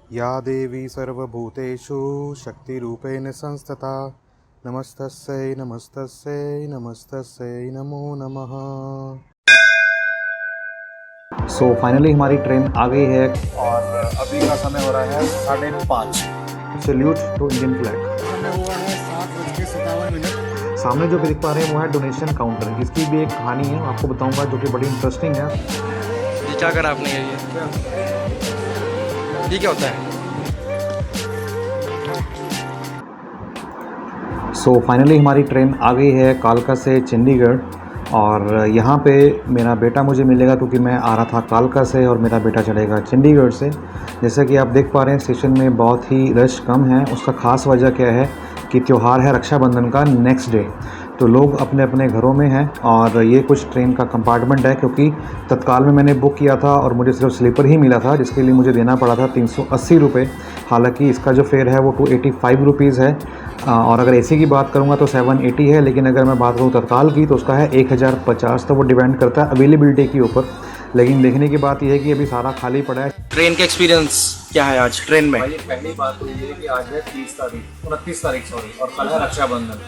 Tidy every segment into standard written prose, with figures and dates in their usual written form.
या देवी सर्वभूतेषु शक्तिरूपेण संस्थिता नमस्तस्यै नमस्तस्यै नमस्तस्यै नमो नमः। सो फाइनली हमारी ट्रेन आ गई है और अभी का समय हो रहा है 5:30। Salute to Indian flag. समय हुआ है 7:57। सामने जो भी दिख पा रहे हैं वो है डोनेशन काउंटर। इसकी भी एक कहानी है, आपको बताऊंगा, जो कि बड़ी इंटरेस्टिंग है। ये क्या करा आपने? ये क्या होता है? सो फाइनली हमारी ट्रेन आ गई है कालका से चंडीगढ़, और यहाँ पे मेरा बेटा मुझे मिलेगा क्योंकि मैं आ रहा था कालका से और मेरा बेटा चलेगा चंडीगढ़ से। जैसा कि आप देख पा रहे हैं स्टेशन में बहुत ही रश कम है। उसका ख़ास वजह क्या है कि त्यौहार है रक्षाबंधन का नेक्स्ट डे, तो लोग अपने अपने घरों में हैं। और ये कुछ ट्रेन का कंपार्टमेंट है क्योंकि तत्काल में मैंने बुक किया था और मुझे सिर्फ स्लीपर ही मिला था, जिसके लिए मुझे देना पड़ा था 380 रुपये। हालांकि इसका जो फेयर है वो 285 रुपीज़ है, और अगर एसी की बात करूँगा तो 780 है। लेकिन अगर मैं बात करूँ तत्काल की तो उसका है 1050। तो वो डिपेंड करता है अवेलेबिलिटी के ऊपर। लेकिन देखने की बात यह है कि अभी सारा खाली पड़ा है। ट्रेन का एक्सपीरियंस क्या है आज ट्रेन में? भाई पहली बात तो ये है कि आज है 29 तारीख और कल है रक्षाबंधन।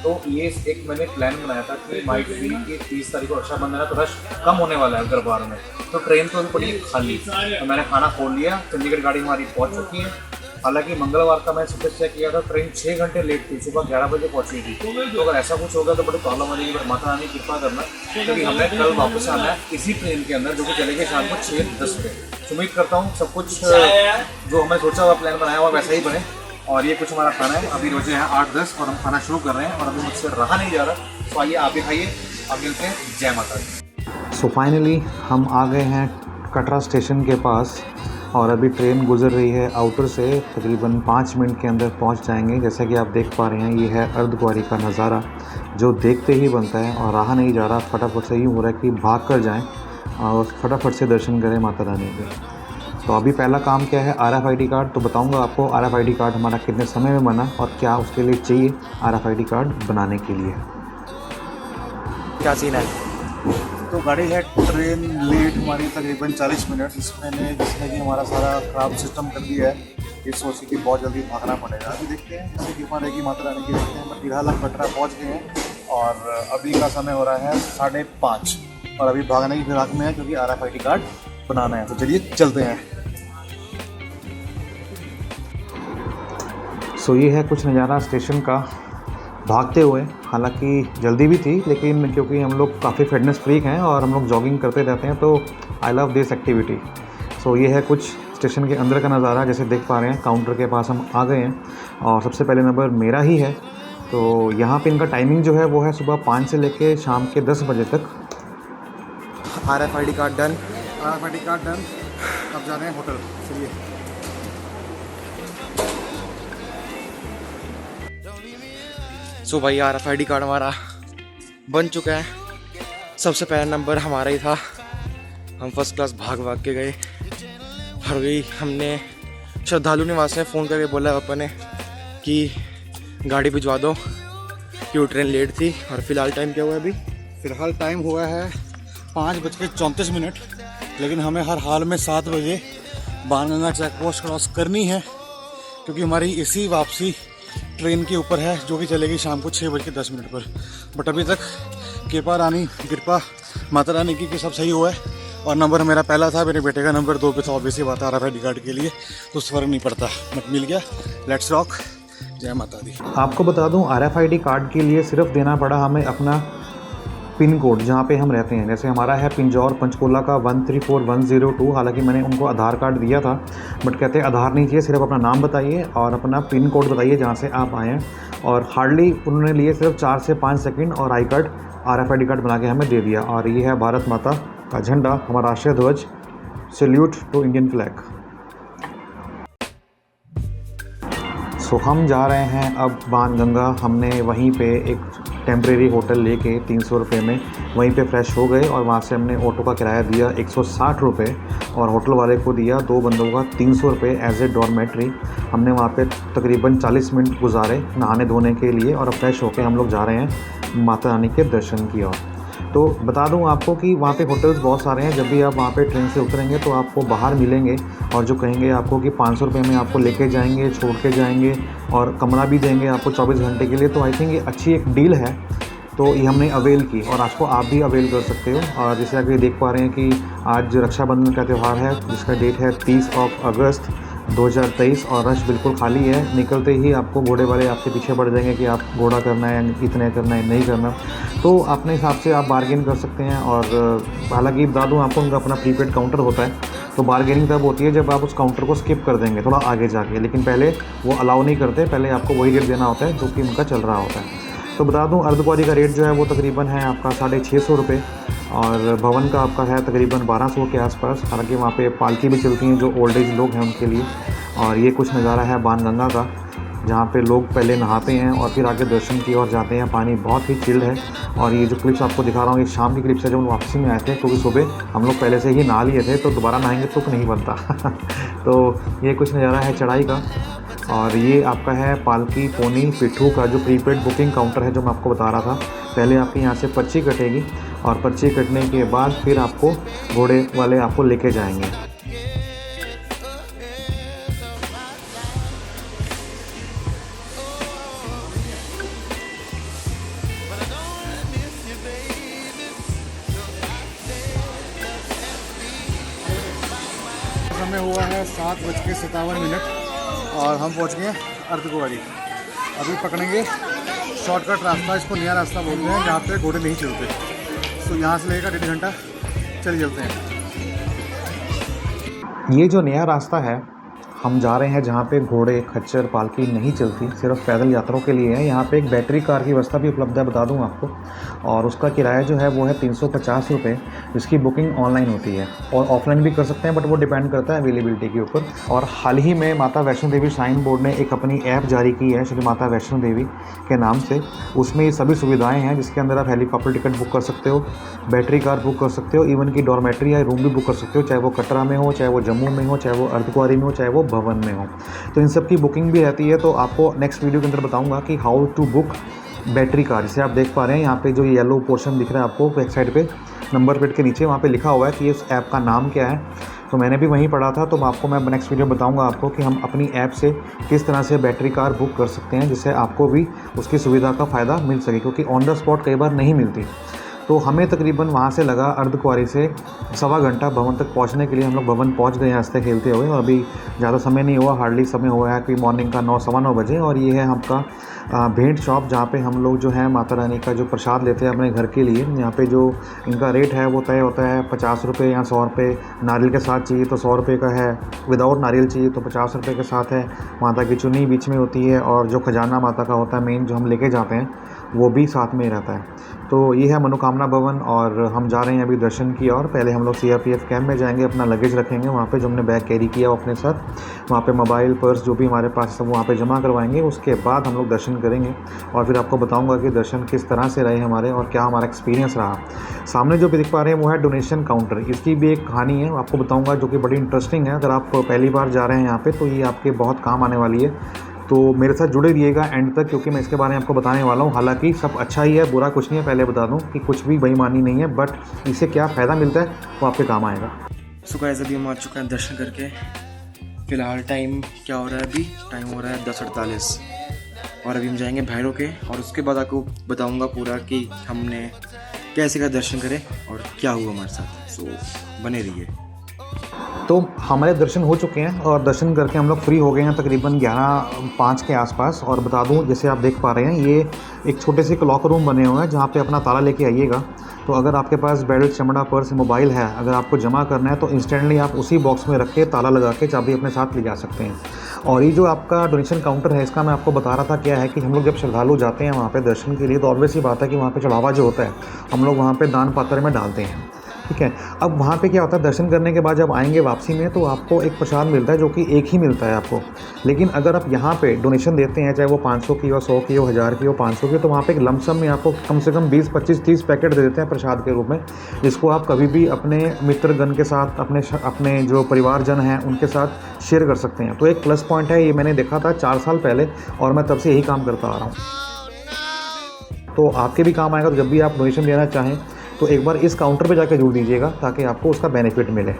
तो ये एक मैंने प्लान बनाया था कि माइट बी कि 30 तारीख को रक्षाबंधन है तो रश कम होने वाला है दरबार में। तो ट्रेन तो अभी पड़ी खाली। तो मैंने खाना खोल लिया, चंडीगढ़ गाड़ी हमारी पहुंच चुकी है। हालांकि मंगलवार का मैं सुबह चेक किया था, ट्रेन 6 घंटे लेट थी, सुबह 11 बजे पहुंची थी। तो अगर ऐसा कुछ होगा तो बड़ी प्रॉब्लम हो जाएगी, पर माता रानी कृपा करना, क्योंकि हमें कल वापस आना है इसी ट्रेन के अंदर, जो कि चलेगी शाम को 6:10 पे। उम्मीद करता हूँ सब कुछ जो हमें सोचा हुआ प्लान बनाया हुआ वैसा ही बने। और ये कुछ हमारा खाना है, अभी रोजे हैं 8:10 और हम खाना शुरू कर रहे हैं और अभी मुझसे रहा नहीं जा रहा। तो आइए आप भी खाइए, अब मिलते हैं। जय माता दी। सो फाइनली हम आ गए हैं कटरा स्टेशन के पास, और अभी ट्रेन गुजर रही है आउटर से। तकरीबन 5 मिनट के अंदर पहुंच जाएंगे। जैसा कि आप देख पा रहे हैं ये है अर्धकुंवारी का नज़ारा, जो देखते ही बनता है और रहा नहीं जा रहा। फटाफट से यूँ हो रहा है कि भाग कर जाएँ और फटाफट से दर्शन करें माता रानी के। तो अभी पहला काम क्या है, RFID कार्ड। तो बताऊंगा आपको RFID कार्ड हमारा कितने समय में बना और क्या उसके लिए चाहिए RFID कार्ड बनाने के लिए। क्या सीन है? तो गाड़ी है ट्रेन लेट हमारी तकरीबन 40 मिनट, जिसने कि हमारा सारा खराब सिस्टम कर दिया है। ये सोची कि बहुत जल्दी भागना पड़ेगा। अभी देखते हैं जैसे कृपा रहेगी माता रानी की, देखते हैं। बट फिलहाल हम कटरा पहुँच गए हैं और अभी का समय हो रहा है 5:30 और अभी भागने की फिराक में है क्योंकि RFID कार्ड बनाना है। तो चलिए चलते हैं। सो ये है कुछ नज़ारा स्टेशन का भागते हुए। हालांकि जल्दी भी थी, लेकिन क्योंकि हम लोग काफ़ी फिटनेस फ्रीक हैं और हम लोग जॉगिंग करते रहते हैं, तो आई लव दिस एक्टिविटी। सो ये है कुछ स्टेशन के अंदर का नज़ारा। जैसे देख पा रहे हैं काउंटर के पास हम आ गए हैं और सबसे पहले नंबर मेरा ही है। तो यहाँ पे इनका टाइमिंग जो है वो है सुबह 5 से लेके शाम के 10 बजे तक। RFID card done. RFID card done. अब जा रहे हैं होटल। चलिए। सो भाई RFID कार्ड हमारा बन चुका है। सबसे पहला नंबर हमारा ही था। हम फर्स्ट क्लास भाग भाग के गए और वही हमने श्रद्धालु निवास में फ़ोन करके बोला पापा ने कि गाड़ी भिजवा दो क्यों ट्रेन लेट थी। और फ़िलहाल टाइम क्या हुआ है अभी? फ़िलहाल टाइम हुआ है 5:34, लेकिन हमें हर हाल में 7 बजे बाणगंगा चेक पोस्ट क्रॉस करनी है, क्योंकि हमारी इसी वापसी ट्रेन के ऊपर है, जो कि चलेगी शाम को 6:10 पर। बट अभी तक कृपा माता रानी की कि सब सही हुआ है। और नंबर मेरा पहला था, मेरे बेटे का नंबर 2 पे था। ऑब्वियसली बात है RFID कार्ड के लिए तो उस फर्क नहीं पड़ता, बट मिल गया। Let's rock. जय माता दी। आपको बता दूं RFID कार्ड के लिए सिर्फ देना पड़ा हमें अपना पिन कोड, जहाँ पे हम रहते हैं। जैसे हमारा है पिंजौर पंचकुला का 134102। हालांकि मैंने उनको आधार कार्ड दिया था, बट कहते हैं आधार नहीं चाहिए, सिर्फ अपना नाम बताइए और अपना पिन कोड बताइए जहाँ से आप आए हैं। और हार्डली उन्होंने लिए सिर्फ 4 से 5 सेकंड और आई कार्ड RFID कार्ड बना के हमें दे दिया। और ये है भारत माता का झंडा, हमारा राष्ट्रीय ध्वज। Salute to Indian flag. So हम जा रहे हैं अब बाणगंगा। हमने वहीं पे एक टेम्परेरी होटल लेके 300 रुपये में वहीं पे फ्रेश हो गए, और वहाँ से हमने ऑटो का किराया दिया 160 रुपये और होटल वाले को दिया 2 बंदों का 300 रुपये एज ए डॉर्मेट्री। हमने वहाँ पे तकरीबन 40 मिनट गुजारे नहाने धोने के लिए, और अब फ्रेश होकर हम लोग जा रहे हैं माता रानी के दर्शन की ओर। तो बता दूं आपको कि वहाँ पे होटल्स बहुत सारे हैं। जब भी आप वहाँ पे ट्रेन से उतरेंगे तो आपको बाहर मिलेंगे और जो कहेंगे आपको कि 500 रुपये में आपको लेके जाएंगे, छोड़ के जाएंगे और कमरा भी देंगे आपको 24 घंटे के लिए। तो आई थिंक ये अच्छी एक डील है, तो ये हमने अवेल की और आज को आप भी अवेल कर सकते हो। और जैसे आप ये देख पा रहे हैं कि आज रक्षाबंधन का त्यौहार है जिसका डेट है 30 अगस्त 2023 और रश बिल्कुल खाली है। निकलते ही आपको घोड़े वाले आपके पीछे पड़ जाएंगे कि आप घोड़ा करना है, इतने करना है, नहीं करना। तो अपने हिसाब से आप बार्गेन कर सकते हैं। और हालांकि बता दूं आपको, उनका अपना प्रीपेड काउंटर होता है, तो बार्गेनिंग तब होती है जब आप उस काउंटर को स्किप कर देंगे थोड़ा आगे जाके, लेकिन पहले वो अलाउ नहीं करते, पहले आपको वही रेट देना होता है जो कि उनका चल रहा होता है। तो बता दूं अर्धकुंवारी का रेट जो है वो तकरीबन है आपका 650 रुपये और भवन का आपका है तकरीबन 1200 के आसपास। हालांकि वहाँ पे पालकी भी चलती हैं जो ओल्ड एज लोग हैं उनके लिए। और ये कुछ नज़ारा है बाणगंगा का, जहाँ पे लोग पहले नहाते हैं और फिर आगे दर्शन की ओर जाते हैं। पानी बहुत ही चिल्ड है। और ये जो क्लिप्स आपको दिखा रहा हूँ ये शाम की क्लिप्स है जब हम वापसी में आए थे, क्योंकि सुबह हम लोग पहले से ही नहा लिए थे, तो दोबारा नहाएंगे तो नहीं बनता। तो ये कुछ नज़ारा है चढ़ाई का। और ये आपका है पालकी पोनी पिट्ठू का जो प्रीपेड बुकिंग काउंटर है जो मैं आपको बता रहा था। पहले आपके यहाँ से पर्ची कटेगी और पर्ची कटने के बाद फिर आपको घोड़े वाले आपको लेके जाएंगे। समय हुआ है 7:57 और हम पहुंच गए अर्धकुंवारी। अभी पकड़ेंगे शॉर्टकट रास्ता, इसको नया रास्ता बोलते हैं, जहाँ पे घोड़े नहीं चलते। तो यहाँ से लेकर 1.5 घंटा चल चलते हैं। ये जो नया रास्ता है हम जा रहे हैं जहाँ पे घोड़े खच्चर पालकी नहीं चलती, सिर्फ पैदल यात्रियों के लिए है। यहाँ पे एक बैटरी कार की व्यवस्था भी उपलब्ध है, बता दूँ आपको। और उसका किराया जो है वो है 350 रुपये, जिसकी बुकिंग ऑनलाइन होती है और ऑफलाइन भी कर सकते हैं, बट वो डिपेंड करता है अवेलेबिलिटी के ऊपर। और हाल ही में माता वैष्णो देवी श्राइन बोर्ड ने एक अपनी ऐप जारी की है श्री माता वैष्णो देवी के नाम से। उसमें ये सभी सुविधाएँ हैं जिसके अंदर आप हेलीकॉप्टर टिकट बुक कर सकते हो, बैटरी कार बुक कर सकते हो, इवन की डॉर्मेट्री या रूम भी बुक कर सकते हो, चाहे वो कटरा में हो, चाहे वो जम्मू में हो, चाहे वो अर्धकुंवारी में हो, चाहे वो भवन में हो। तो इन सब की बुकिंग भी रहती है। तो आपको नेक्स्ट वीडियो के अंदर बताऊंगा कि how to book battery car. जैसे आप देख पा रहे हैं यहाँ पे जो येलो पोर्शन दिख रहा है आपको बैक साइड पे नंबर प्लेट के नीचे, वहाँ पे लिखा हुआ है कि इस ऐप का नाम क्या है। तो मैंने भी वहीं पढ़ा था। तो मैं नेक्स्ट वीडियो बताऊंगा आपको कि हम अपनी ऐप से किस तरह से बैटरी कार बुक कर सकते हैं, जिससे आपको भी उसकी सुविधा का फ़ायदा मिल सके, क्योंकि ऑन द स्पॉट कई बार नहीं मिलती। तो हमें तकरीबन वहाँ से लगा अर्धकुंवारी से 1.25 घंटा भवन तक पहुँचने के लिए। हम लोग भवन पहुँच गए हैं हंसते खेलते हुए, और अभी ज़्यादा समय नहीं हुआ, हार्डली समय हुआ है कि मॉर्निंग का 9 सवा 9 बजे। और ये है आपका भेंट शॉप, जहाँ पे हम लोग जो है माता रानी का जो प्रसाद लेते हैं अपने घर के लिए। यहाँ पे जो इनका रेट है वो तय होता है 50 रुपये या 100 रुपये। नारियल के साथ चाहिए तो 100 रुपये का है, विदाउट नारियल चाहिए तो 50 रुपये के साथ है। माता की चुन्नी बीच में होती है और जो खजाना माता का होता है मेन जो हम लेके जाते हैं वो भी साथ में रहता है। तो ये है मनोकामना भवन और हम जा रहे हैं अभी दर्शन की ओर। पहले हम लोग CRPF कैंप में जाएंगे, अपना लगेज रखेंगे वहाँ पे जो हमने बैग कैरी किया वो अपने साथ। वहाँ पे मोबाइल पर्स जो भी हमारे पास सब वहाँ पे जमा करवाएंगे। उसके बाद हम लोग दर्शन करेंगे और फिर आपको बताऊँगा कि दर्शन किस तरह से रहे हमारे और क्या हमारा एक्सपीरियंस रहा। सामने जो भी दिख पा रहे हैं वो है डोनेशन काउंटर। इसकी भी एक कहानी है आपको बताऊँगा जो कि बड़ी इंटरेस्टिंग है। अगर आप पहली बार जा रहे हैं यहाँ पर तो ये आपके बहुत काम आने वाली है। तो मेरे साथ जुड़े रहिएगा एंड तक, क्योंकि मैं इसके बारे में आपको बताने वाला हूँ। हालांकि सब अच्छा ही है, बुरा कुछ नहीं है। पहले बता दूँ कि कुछ भी बेईमानी नहीं है, बट इससे क्या फ़ायदा मिलता है वो आपके काम आएगा। सो गाइस अभी हम आ चुके हैं दर्शन करके। फ़िलहाल टाइम क्या हो रहा है? अभी टाइम हो रहा है 10:48 और अभी हम जाएंगे भैरव के और उसके बाद आपको बताऊँगा पूरा कि हमने कैसे का दर्शन करें और क्या हुआ हमारे साथ। सो बने रहिए। तो हमारे दर्शन हो चुके हैं और दर्शन करके हम लोग फ्री हो गए हैं तकरीबन 11:05 के आसपास। और बता दूं जैसे आप देख पा रहे हैं ये एक छोटे से लॉकर रूम बने हुए हैं जहां पे अपना ताला लेके आइएगा। तो अगर आपके पास बेल्ट, चमड़ा, पर्स, मोबाइल है, अगर आपको जमा करना है तो इंस्टेंटली आप उसी बॉक्स में रख के ताला लगा के चाबी अपने साथ ले जा सकते हैं। और ये जो आपका डोनेशन काउंटर है इसका मैं आपको बता रहा था क्या है कि हम लोग जब श्रद्धालु जाते हैं वहाँ पे दर्शन के लिए तो ऑब्वियस ही बात है कि वहाँ पे चढ़ावा जो होता है हम लोग वहाँ पे दान पात्र में डालते हैं। ठीक है, अब वहाँ पे क्या होता है दर्शन करने के बाद जब आएंगे वापसी में तो आपको एक प्रसाद मिलता है जो कि एक ही मिलता है आपको। लेकिन अगर आप यहाँ पे डोनेशन देते हैं चाहे वो 500 की हो, 100 की हो, 1000 की हो, 500 की, तो वहाँ पे एक लमसम में आपको कम से कम 20, 25, 30 पैकेट दे देते हैं प्रसाद के रूप में, जिसको आप कभी भी अपने मित्रगण के साथ अपने जो परिवारजन हैं उनके साथ शेयर कर सकते हैं। तो एक प्लस पॉइंट है, ये मैंने देखा था 4 साल पहले और मैं तब से यही काम करता आ रहा हूँ। तो आपके भी काम आएगा। तो जब भी आप डोनेशन देना चाहें तो एक बार इस काउंटर पे जाकर जुड़ दीजिएगा ताकि आपको उसका बेनिफिट मिले।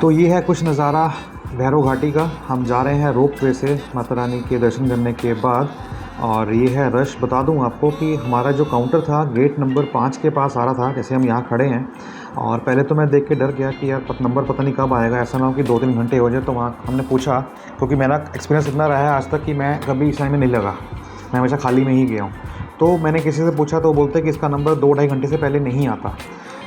तो ये है कुछ नज़ारा भैरव घाटी का। हम जा रहे हैं रोप वे से माता रानी के दर्शन करने के बाद, और ये है रश। बता दूं आपको कि हमारा जो काउंटर था गेट नंबर 5 के पास आ रहा था, जैसे हम यहाँ खड़े हैं, और पहले तो मैं देख के डर गया कि यार नंबर पता नहीं कब आएगा, ऐसा ना हो कि 2-3 घंटे हो जाए। तो वहाँ हमने पूछा, क्योंकि मेरा एक्सपीरियंस इतना रहा है आज तक कि मैं कभी इस टाइम में नहीं लगा, मैं हमेशा खाली में ही गया हूँ। तो मैंने किसी से पूछा तो वो बोलते कि इसका नंबर 2-2.5 घंटे से पहले नहीं आता।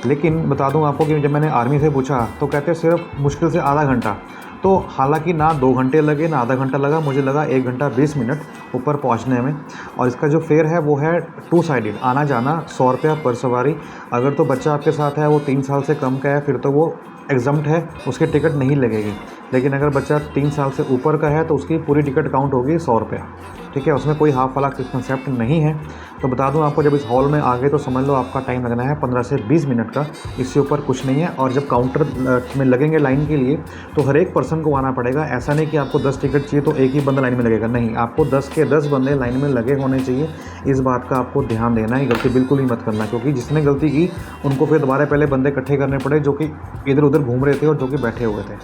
लेकिन बता दूं आपको कि जब मैंने आर्मी से पूछा तो कहते सिर्फ मुश्किल से आधा घंटा। तो हालांकि ना 2 घंटे लगे ना आधा घंटा लगा, मुझे लगा 1 घंटा 20 मिनट ऊपर पहुंचने में। और इसका जो फेयर है वो है 2 साइडेड, आना जाना 100 रुपया पर सवारी। अगर तो बच्चा आपके साथ है वो 3 साल से कम का है फिर तो वो एग्जम्प्ट है, उसकी टिकट नहीं लगेगी। लेकिन अगर बच्चा 3 साल से ऊपर का है तो उसकी पूरी टिकट काउंट होगी 100 रुपया, ठीक है। उसमें कोई हाफ वाला कंसेप्ट नहीं है। तो बता दूं आपको, जब इस हॉल में आ गए तो समझ लो आपका टाइम लगना है 15 से 20 मिनट का, इससे ऊपर कुछ नहीं है। और जब काउंटर में लगेंगे लाइन के लिए तो हर एक पर्सन को आना पड़ेगा। ऐसा नहीं कि आपको 10 टिकट चाहिए तो एक ही बंदा लाइन में लगेगा, नहीं, आपको 10 के 10 बंदे लाइन में लगे होने चाहिए। इस बात का आपको ध्यान देना है, गलती बिल्कुल ही मत करना, क्योंकि जिसने गलती की उनको फिर दोबारा पहले बंदे इकट्ठे करने पड़े जो कि इधर उधर घूम रहे थे और जो कि बैठे हुए थे।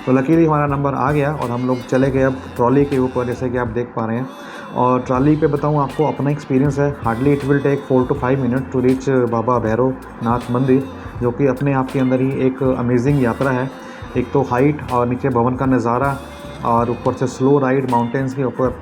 तो लकीली हमारा नंबर आ गया और हम लोग चले गए अब ट्रॉली के ऊपर, जैसे कि आप देख पा रहे हैं। और ट्रॉली पे बताऊं आपको अपना एक्सपीरियंस है, hardly it will take 4 to 5 minute to reach Baba Bhairavnath मंदिर, जो कि अपने आप के अंदर ही एक अमेजिंग यात्रा है। एक तो हाइट और नीचे भवन का नज़ारा और ऊपर से स्लो राइड माउंटेन्स के ऊपर,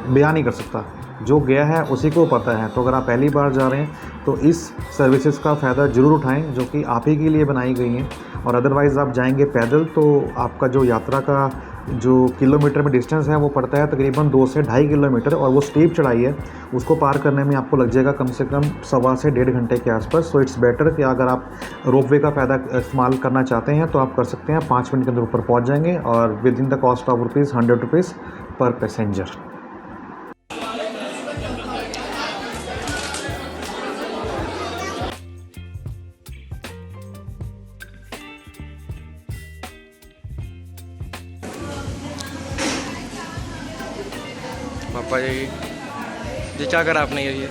बयान नहीं कर सकता। जो गया है उसी को पता है। तो अगर आप पहली बार जा रहे हैं तो इस सर्विसेज का फ़ायदा ज़रूर उठाएं, जो कि आप ही के लिए बनाई गई हैं। और अदरवाइज़ आप जाएंगे पैदल तो आपका जो यात्रा का जो किलोमीटर में डिस्टेंस है वो पड़ता है तकरीबन 2 से 2.5 किलोमीटर, और वो स्टीप चढ़ाई है, उसको पार करने में आपको लग जाएगा कम से कम 1.25 से 1.5 घंटे के आसपास। सो इट्स बेटर कि अगर आप रोपवे का फ़ायदा इस्तेमाल करना चाहते हैं तो आप कर सकते हैं। 5 मिनट के अंदर ऊपर पहुँच जाएंगे और with in the cost of ₹100 पर पैसेंजर। पापा ये क्या करा आपने? ये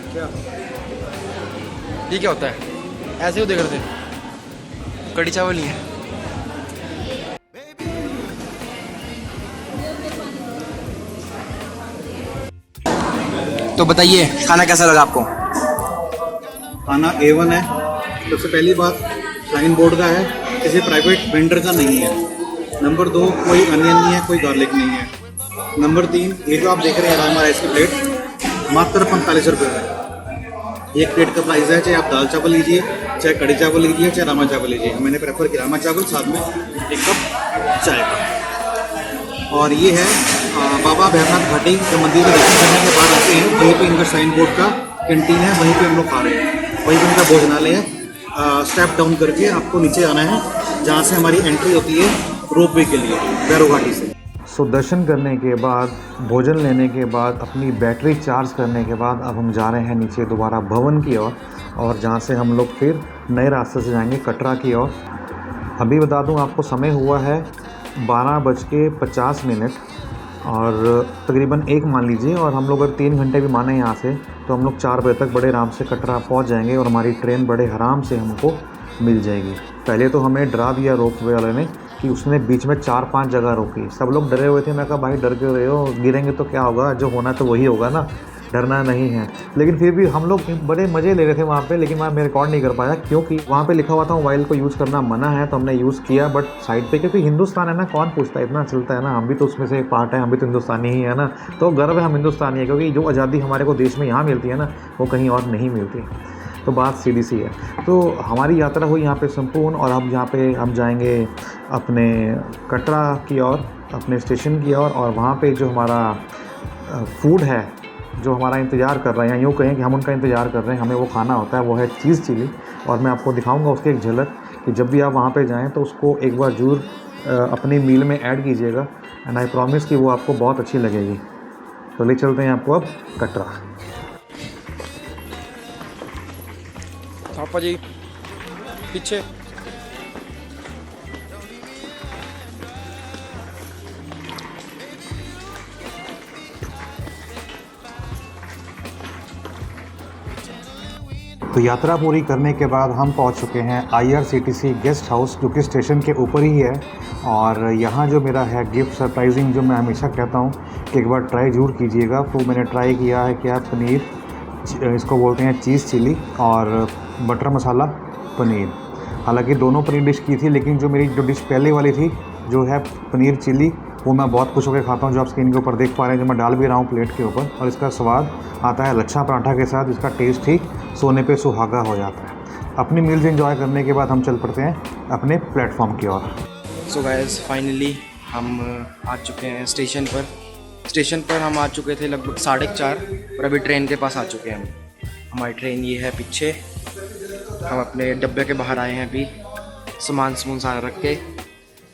क्या होता है? ऐसे ही देख रहे थे, कड़ी चावल नहीं है। तो बताइए खाना कैसा लगा आपको? खाना A1 है। सबसे पहली बात साइन बोर्ड का है, किसी प्राइवेट वेंडर का नहीं है। नंबर 2, कोई अनियन नहीं है, कोई गार्लिक नहीं है। नंबर 3, ये जो आप देख रहे हैं राजमा राइस की प्लेट मात्र 45 रुपये है। एक प्लेट का प्राइस है, चाहे आप दाल चावल लीजिए, चाहे कड़ी चावल लीजिए, चाहे रामा चावल लीजिए। मैंने प्रेफर किया रामा चावल, साथ में 1 कप चाय का। और ये है बाबा भैरवनाथ घाटी के मंदिर में दर्शन करने के बाद आते हैं, वहीं पे इनका साइन बोर्ड का कैंटीन है, वहीं पे हम लोग खा रहे हैं। वहीं पे इनका भोजनालय है। स्टेप डाउन करके आपको नीचे आना है, जहाँ से हमारी एंट्री होती है रोपवे के लिए भैरव घाटी से। सो दर्शन करने के बाद, भोजन लेने के बाद, अपनी बैटरी चार्ज करने के बाद अब हम जा रहे हैं नीचे दोबारा भवन की ओर, और जहाँ से हम लोग फिर नए रास्ते से जाएंगे कटरा की ओर। अभी बता दूं आपको समय हुआ है 12:50 और तकरीबन 1 मान लीजिए, और हम लोग अगर 3 घंटे भी माने यहाँ से तो हम लोग 4 बजे तक बड़े आराम से कटरा पहुँच जाएंगे और हमारी ट्रेन बड़े आराम से हमको मिल जाएगी। पहले तो हमें डरा दिया रोपवे वाले ने कि उसने बीच में 4-5 जगह रोकी। सब लोग डरे हुए थे। मैं कहा भाई डर क्यों रहे हो, गिरेंगे तो क्या होगा, जो होना तो वही होगा ना, डरना नहीं है। लेकिन फिर भी हम लोग बड़े मज़े ले रहे थे वहाँ पे, लेकिन मैं रिकॉर्ड नहीं कर पाया क्योंकि वहाँ पे लिखा हुआ था मोबाइल को यूज़ करना मना है। तो हमने यूज़ किया बट साइड पे, क्योंकि हिंदुस्तान है ना, कौन पूछता है, इतना चलता है ना, हम भी तो उसमें से एक पार्ट है, हम भी तो हिंदुस्तानी ही है ना। तो गर्व है हम हिंदुस्तानी है, क्योंकि जो आज़ादी हमारे को देश में यहाँ मिलती है ना वो कहीं और नहीं मिलती। तो बात सीधी सी है। तो हमारी यात्रा हुई यहाँ पे संपूर्ण, और अब यहाँ पे हम जाएंगे अपने कटरा की ओर, अपने स्टेशन की ओर, और वहाँ पे जो हमारा फूड है जो हमारा इंतज़ार कर रहे हैं, यूँ कहें कि हम उनका इंतज़ार कर रहे हैं, हमें वो खाना होता है, वो है चीज़ चिली। और मैं आपको दिखाऊंगा उसकी एक झलक कि जब भी आप वहाँ पे जाएं तो उसको एक बार ज़रूर अपनी मील में ऐड कीजिएगा, एंड आई प्रॉमिस कि वो आपको बहुत अच्छी लगेगी। तो ले चलते हैं आपको अब कटरा। पापा जी पीछे। तो यात्रा पूरी करने के बाद हम पहुंच चुके हैं IRCTC गेस्ट हाउस, जो कि स्टेशन के ऊपर ही है। और यहाँ जो मेरा है गिफ्ट सरप्राइजिंग, जो मैं हमेशा कहता हूँ कि एक बार ट्राई ज़रूर कीजिएगा। तो मैंने ट्राई किया है क्या, पनीर, इसको बोलते हैं चीज़ चिली, और बटर मसाला पनीर। हालांकि दोनों पनीर डिश की थी, लेकिन जो मेरी डिश पहले वाली थी जो है पनीर चिली, वो मैं बहुत खुश होकर खाता हूँ। जो आप स्क्रीन के ऊपर देख पा रहे हैं, जो मैं डाल भी रहा हूँ प्लेट के ऊपर, और इसका स्वाद आता है लच्छा पराठा के साथ। इसका टेस्ट ही सोने पे सुहागा हो जाता है। अपनी मील्स एंजॉय करने के बाद हम चल पड़ते हैं अपने प्लेटफॉर्म की ओर। सो गाइस फाइनली हम आ चुके हैं स्टेशन पर। स्टेशन पर हम आ चुके थे लगभग 4:30 और अभी ट्रेन के पास आ चुके हैं हम। हमारी ट्रेन ये है पीछे। हम अपने डब्बे के बाहर आए हैं अभी, सामान सारा रख के।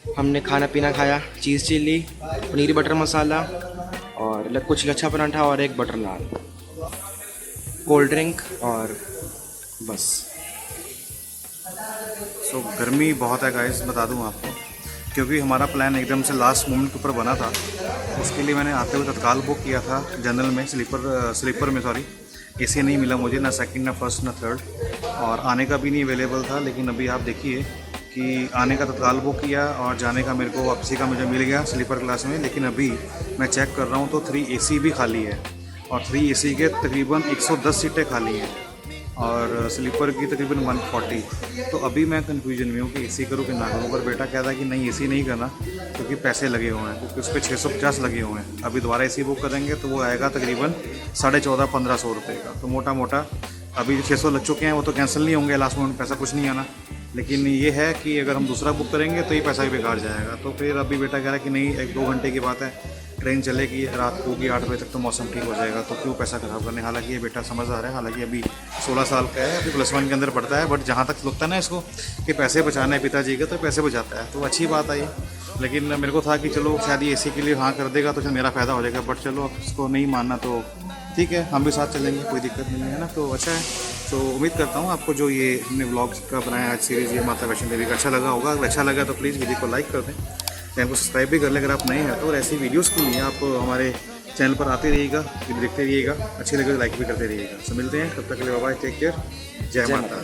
हमने खाना पीना खाया, चीज़ चिली, पनीर बटर मसाला और कुछ लच्छा पराठा और एक बटर नान, कोल्ड ड्रिंक और बस। सो गर्मी बहुत है गाइस, बता दूं आपको, क्योंकि हमारा प्लान एकदम से लास्ट मोमेंट के ऊपर बना था। उसके लिए मैंने आते हुए तत्काल बुक किया था जनरल में, स्लीपर में सॉरी। AC नहीं मिला मुझे, ना सेकंड ना फर्स्ट ना थर्ड, और आने का भी नहीं अवेलेबल था। लेकिन अभी आप देखिए कि आने का तत्काल बुक किया और जाने का मेरे को वापसी का मुझे मिल गया स्लीपर क्लास में। लेकिन अभी मैं चेक कर रहा हूँ तो 3 AC भी खाली है, और 3 AC के तकरीबन 110 सीटें खाली हैं, और स्लीपर की तकरीबन 140। तो अभी मैं कन्फ्यूजन में हूँ कि AC करूँ कि ना करूँ। पर बेटा कहता है कि नहीं AC नहीं करना, क्योंकि पैसे लगे हुए हैं, क्योंकि उस पर 650 लगे हुए हैं। अभी दोबारा AC बुक करेंगे तो वो आएगा तकरीबन 1450-1500 रुपये का। तो मोटा मोटा अभी 600 लग चुके हैं, वो तो कैंसिल नहीं होंगे, लास्ट मोमेंट पैसा कुछ नहीं आना। लेकिन ये है कि अगर हम दूसरा बुक करेंगे तो ये पैसा भी बेकार जाएगा। तो फिर अभी बेटा कह रहा है कि नहीं, 1-2 घंटे की बात है, ट्रेन चलेगी रात को की 8 बजे तक तो मौसम ठीक हो जाएगा, तो क्यों पैसा ख़राब करने। हालांकि ये बेटा समझदार है, हालांकि अभी 16 साल का है, अभी +1 के अंदर पढ़ता है। बट जहाँ तक लगता है ना इसको कि पैसे बचाना है पिताजी के, तो पैसे बचाता है, तो अच्छी बात है ये। लेकिन मेरे को था कि चलो शायद ये AC के लिए हाँ कर देगा तो शायद मेरा फ़ायदा हो जाएगा। बट चलो अब इसको नहीं मानना तो ठीक है, हम भी साथ चलेंगे, कोई दिक्कत नहीं है ना। तो अच्छा है। तो उम्मीद करता हूँ आपको जो ये हमने व्लॉग्स का बनाया आज सीरीज़, ये माता वैष्णो देवी का, अच्छा लगा होगा। अगर अच्छा लगा तो प्लीज़ वीडियो को लाइक कर दें, चैनल को सब्सक्राइब भी कर लें अगर आप नए हैं तो। और ऐसी वीडियोस के लिए आप हमारे चैनल पर आते रहिएगा, देखते रहिएगा, अच्छी लगे तो लाइक भी करते रहिएगा। तो मिलते हैं, तब तक के लिए बाय बाय, टेक केयर, जय माता।